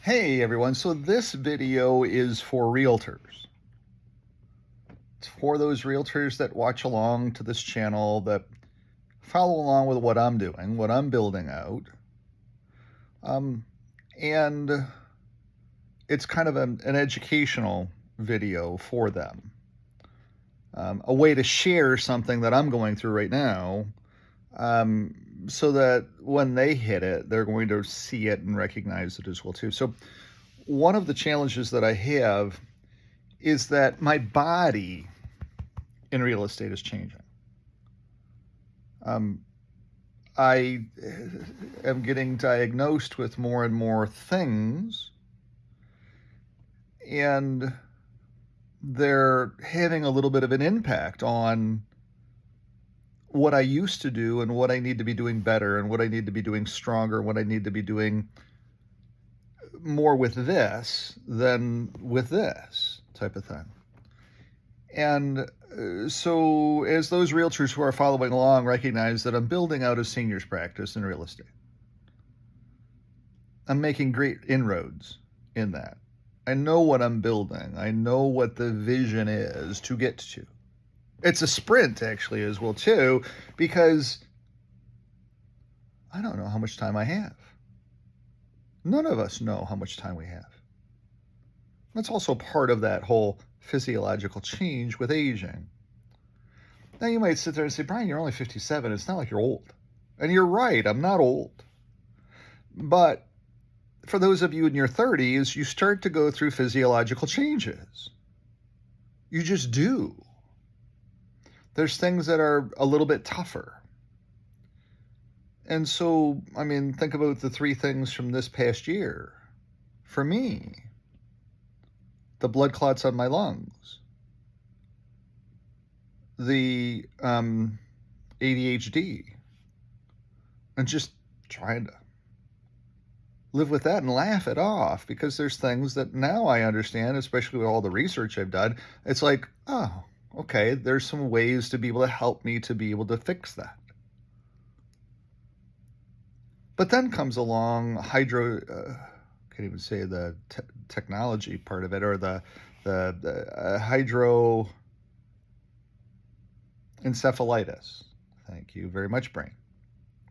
Hey everyone, so this video is for realtors. It's for those realtors that watch along to this channel, that follow along with what I'm doing, what I'm building out. And it's kind of an educational video for them. A way to share something that I'm going through right now, so that when they hit it, they're going to see it and recognize it as well too. So one of the challenges that I have is that my body in real estate is changing. I am getting diagnosed with more and more things, and they're having a little bit of an impact on what I used to do and what I need to be doing better and what I need to be doing stronger, what I need to be doing more with this than with this type of thing. And so as those realtors who are following along recognize that I'm building out a seniors practice in real estate, I'm making great inroads in that. I know what I'm building. I know what the vision is to get to. It's a sprint actually as well too, because I don't know how much time I have. None of us know how much time we have. That's also part of that whole physiological change with aging. Now you might sit there and say, Brian, you're only 57. It's not like you're old. And you're right, I'm not old. But for those of you in your 30s, you start to go through physiological changes. You just do. There's things that are a little bit tougher. And so, I mean, think about the three things from this past year. For me, the blood clots on my lungs, the ADHD, and just trying to live with that and laugh it off, because there's things that now I understand, especially with all the research I've done. It's like, oh, okay, there's some ways to be able to help me to be able to fix that. But then comes along can't even say the technology part of it, or the hydroencephalitis. Thank you very much, brain.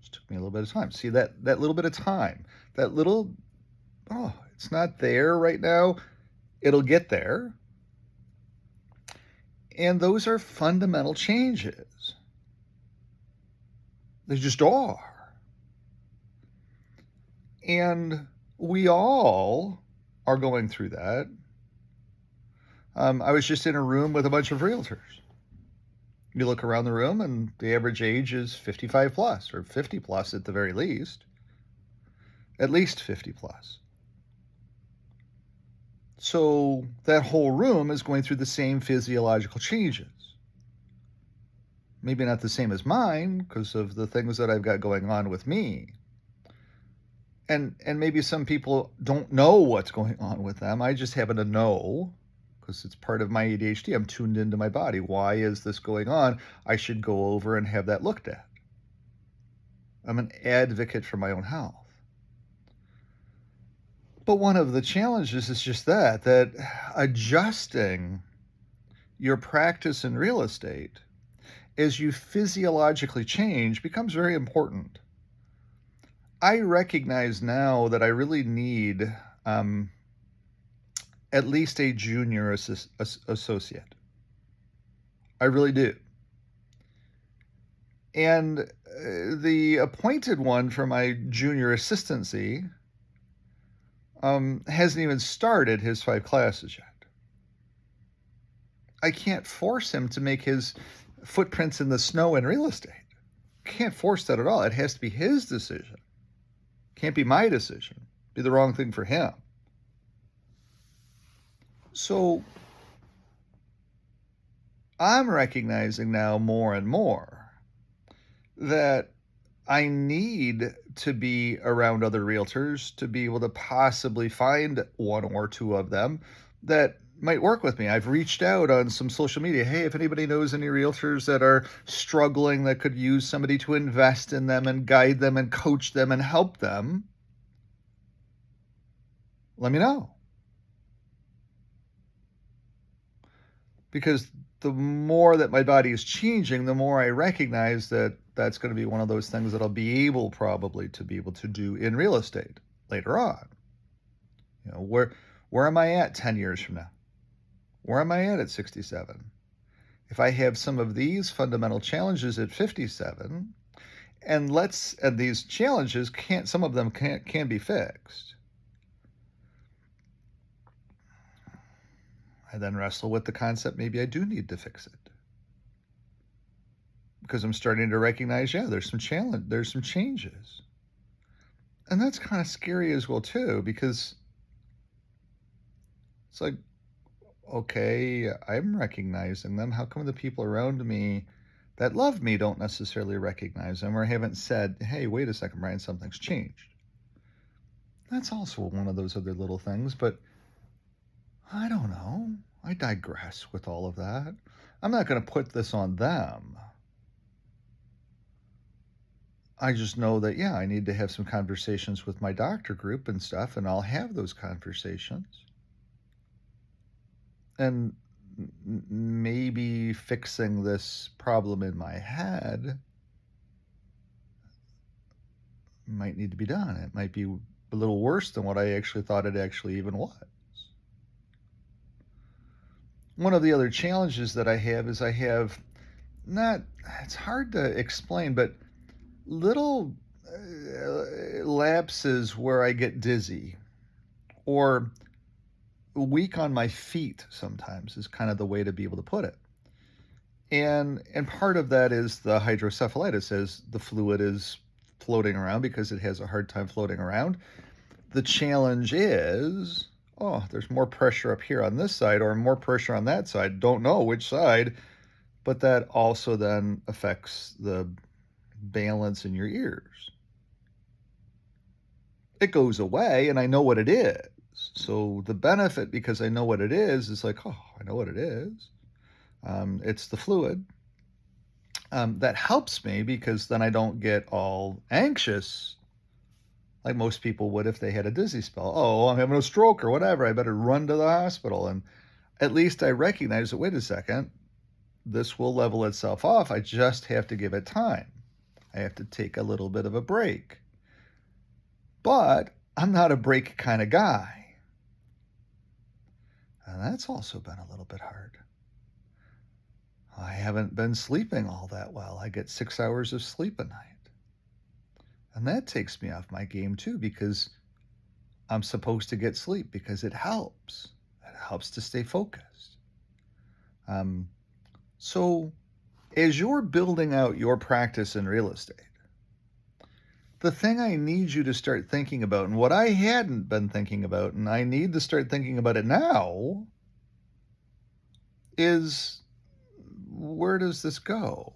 Just took me a little bit of time. See, that little bit of time, it's not there right now. It'll get there. And those are fundamental changes. They just are. And we all are going through that. I was just in a room with a bunch of realtors. You look around the room and the average age is 55 plus, or 50 plus at the very least. At least 50 plus. So that whole room is going through the same physiological changes. Maybe not the same as mine because of the things that I've got going on with me. And maybe some people don't know what's going on with them. I just happen to know because it's part of my ADHD. I'm tuned into my body. Why is this going on? I should go over and have that looked at. I'm an advocate for my own health. But one of the challenges is just that adjusting your practice in real estate as you physiologically change becomes very important. I recognize now that I really need at least a junior associate. I really do. And the appointed one for my junior assistancy hasn't even started his 5 classes yet. I can't force him to make his footprints in the snow in real estate. Can't force that at all. It has to be his decision. Can't be my decision. Be the wrong thing for him. So I'm recognizing now more and more that I need to be around other realtors to be able to possibly find one or two of them that might work with me. I've reached out on some social media. Hey, if anybody knows any realtors that are struggling that could use somebody to invest in them and guide them and coach them and help them, let me know. Because the more that my body is changing, the more I recognize that that's going to be one of those things that I'll be able probably to be able to do in real estate later on. Where am I at 10 years from now? Where am I at 67? If I have some of these fundamental challenges at 57, and these challenges some of them can be fixed. I then wrestle with the concept maybe I do need to fix it. Because I'm starting to recognize, there's some changes. And that's kind of scary as well too, because it's like, okay, I'm recognizing them. How come the people around me that love me don't necessarily recognize them or haven't said, hey, wait a second, Brian, something's changed? That's also one of those other little things, but I don't know. I digress with all of that. I'm not going to put this on them. I just know that, I need to have some conversations with my doctor group and stuff, and I'll have those conversations. And maybe fixing this problem in my head might need to be done. It might be a little worse than what I actually thought it actually even was. One of the other challenges that I have is it's hard to explain, but little lapses where I get dizzy or weak on my feet sometimes is kind of the way to be able to put it. And part of that is the hydrocephalitis, as the fluid is floating around because it has a hard time floating around. The challenge is, there's more pressure up here on this side or more pressure on that side. Don't know which side, but that also then affects the balance in your ears. It goes away and I know what it is. So the benefit, because I know what it is like, I know what it is. It's the fluid. That helps me because then I don't get all anxious like most people would if they had a dizzy spell. I'm having a stroke or whatever. I better run to the hospital. And at least I recognize that, wait a second, this will level itself off. I just have to give it time. I have to take a little bit of a break. But I'm not a break kind of guy. And that's also been a little bit hard. I haven't been sleeping all that well. I get 6 hours of sleep a night. And that takes me off my game too, because I'm supposed to get sleep because it helps. It helps to stay focused. So as you're building out your practice in real estate, the thing I need you to start thinking about, and what I hadn't been thinking about, and I need to start thinking about it now, is where does this go?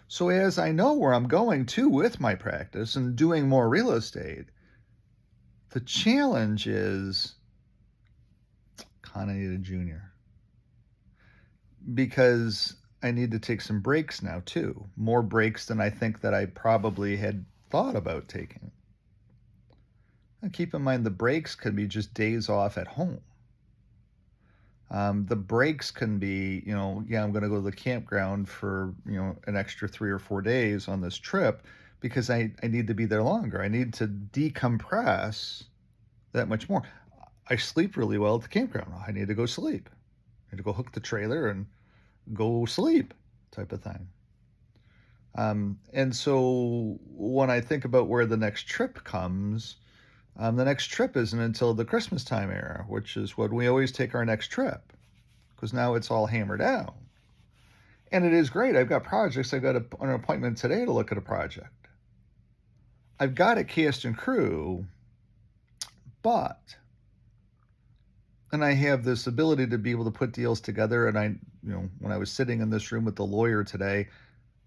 So as I know where I'm going to with my practice and doing more real estate, the challenge is kind of need a junior. Because I need to take some breaks now too. More breaks than I think that I probably had thought about taking. And keep in mind the breaks can be just days off at home. The breaks can be, I'm going to go to the campground for, an extra 3 or 4 days on this trip because I need to be there longer. I need to decompress that much more. I sleep really well at the campground. I need to go sleep. I need to go hook the trailer and go sleep type of thing. And so when I think about where the next trip comes, the next trip isn't until the Christmas time era, which is when we always take our next trip, because now it's all hammered down. And it is great. I've got projects. I've got an appointment today to look at a project. I've got a cast and crew, and I have this ability to be able to put deals together. And when I was sitting in this room with the lawyer today,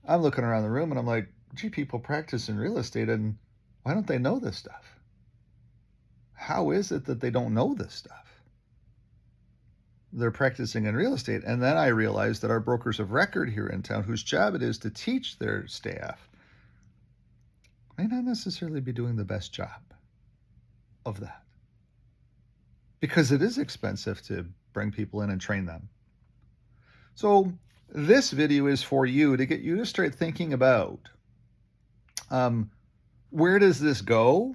I'm looking around the room and I'm like, gee, people practice in real estate, and why don't they know this stuff? How is it that they don't know this stuff? They're practicing in real estate. And then I realized that our brokers of record here in town, whose job it is to teach their staff, may not necessarily be doing the best job. of that, because it is expensive to bring people in and train them. So this video is for you to get you to start thinking about where does this go?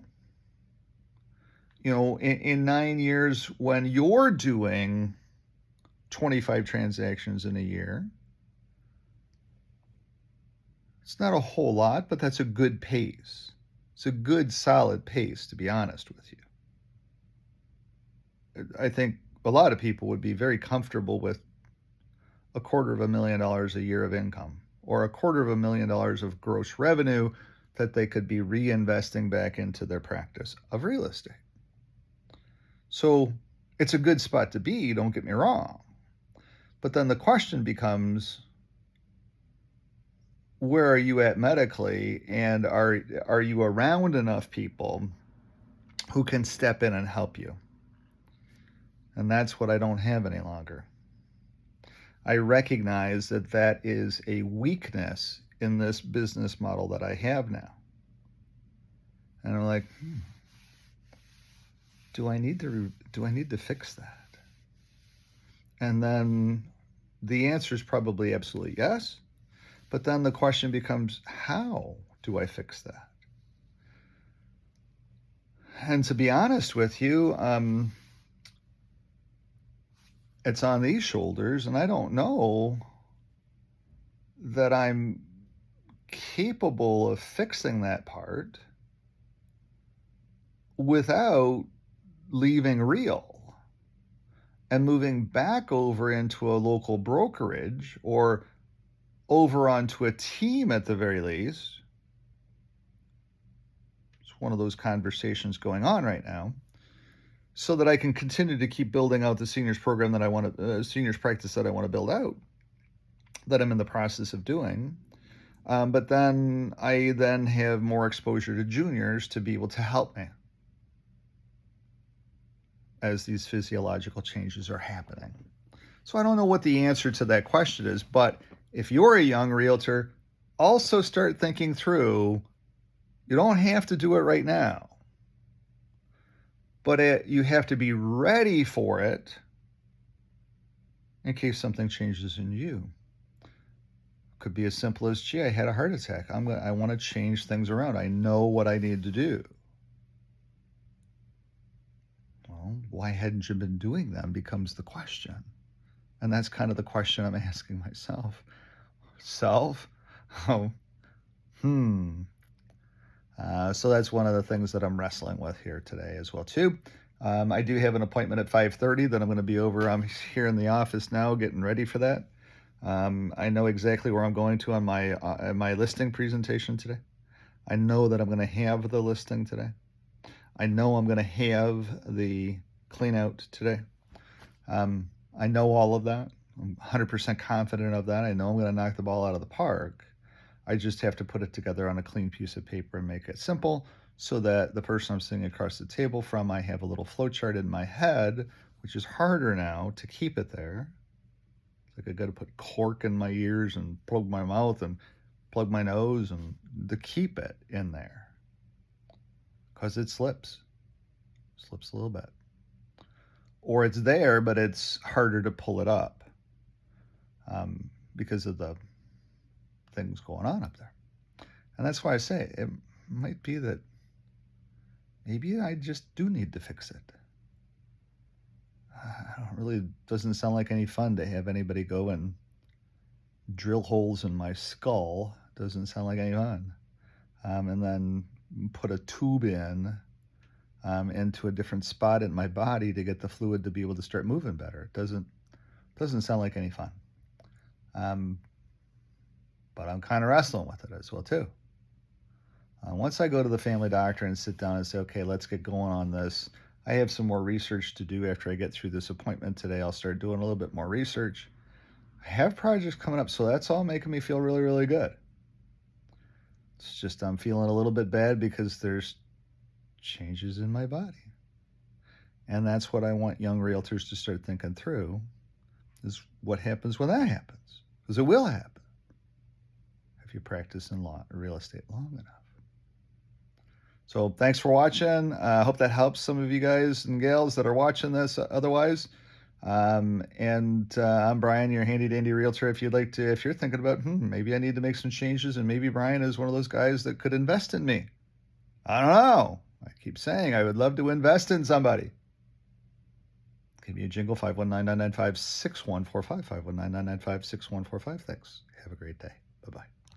In 9 years, when you're doing 25 transactions in a year, it's not a whole lot, but that's a good pace. It's a good, solid pace, to be honest with you. I think a lot of people would be very comfortable with $250,000 a year of income, or $250,000 of gross revenue that they could be reinvesting back into their practice of real estate. So it's a good spot to be, don't get me wrong. But then the question becomes, where are you at medically, and are you around enough people who can step in and help you? And that's what I don't have any longer. I recognize that that is a weakness in this business model that I have now. And I'm like, do I need to fix that? And then the answer is probably absolutely yes. But then the question becomes, how do I fix that? And to be honest with you, it's on these shoulders, and I don't know that I'm capable of fixing that part without leaving real and moving back over into a local brokerage, or over onto a team at the very least. It's one of those conversations going on right now, so that I can continue to keep building out the seniors program that I want to, seniors practice that I want to build out, that I'm in the process of doing. But then I have more exposure to juniors to be able to help me as these physiological changes are happening. So I don't know what the answer to that question is, but if you're a young realtor, also start thinking through, you don't have to do it right now, but you have to be ready for it in case something changes in you. Could be as simple as, gee, I had a heart attack. I want to change things around. I know what I need to do. Well, why hadn't you been doing them becomes the question. And that's kind of the question I'm asking myself. Self? Oh, so that's one of the things that I'm wrestling with here today as well, too. I do have an appointment at 5:30 that I'm going to be over. I'm here in the office now getting ready for that. I know exactly where I'm going to on my listing presentation today. I know that I'm going to have the listing today. I know I'm going to have the clean out today. I know all of that. I'm 100% confident of that. I know I'm going to knock the ball out of the park. I just have to put it together on a clean piece of paper and make it simple, so that the person I'm sitting across the table from, I have a little flow chart in my head, which is harder now to keep it there. It's like I got to put cork in my ears and plug my mouth and plug my nose and to keep it in there, because it slips a little bit, or it's there but it's harder to pull it up because of the things going on up there. And that's why I say it might be that maybe I just do need to fix it. Doesn't sound like any fun to have anybody go and drill holes in my skull. Doesn't sound like any fun. And then put a tube into a different spot in my body to get the fluid to be able to start moving better. It doesn't sound like any fun. But I'm kind of wrestling with it as well, too. Once I go to the family doctor and sit down and say, okay, let's get going on this, I have some more research to do after I get through this appointment today. I'll start doing a little bit more research. I have projects coming up, so that's all making me feel really, really good. It's just I'm feeling a little bit bad because there's changes in my body. And that's what I want young realtors to start thinking through, is what happens when that happens. Because it will happen if you practice in real estate long enough. So thanks for watching. I hope that helps some of you guys and gals that are watching this otherwise. I'm Brian, your handy dandy realtor. If you're thinking about, maybe I need to make some changes, and maybe Brian is one of those guys that could invest in me. I don't know. I keep saying I would love to invest in somebody. Give me a jingle, 519-995-6145, 519-995-6145. Thanks. Have a great day. Bye-bye.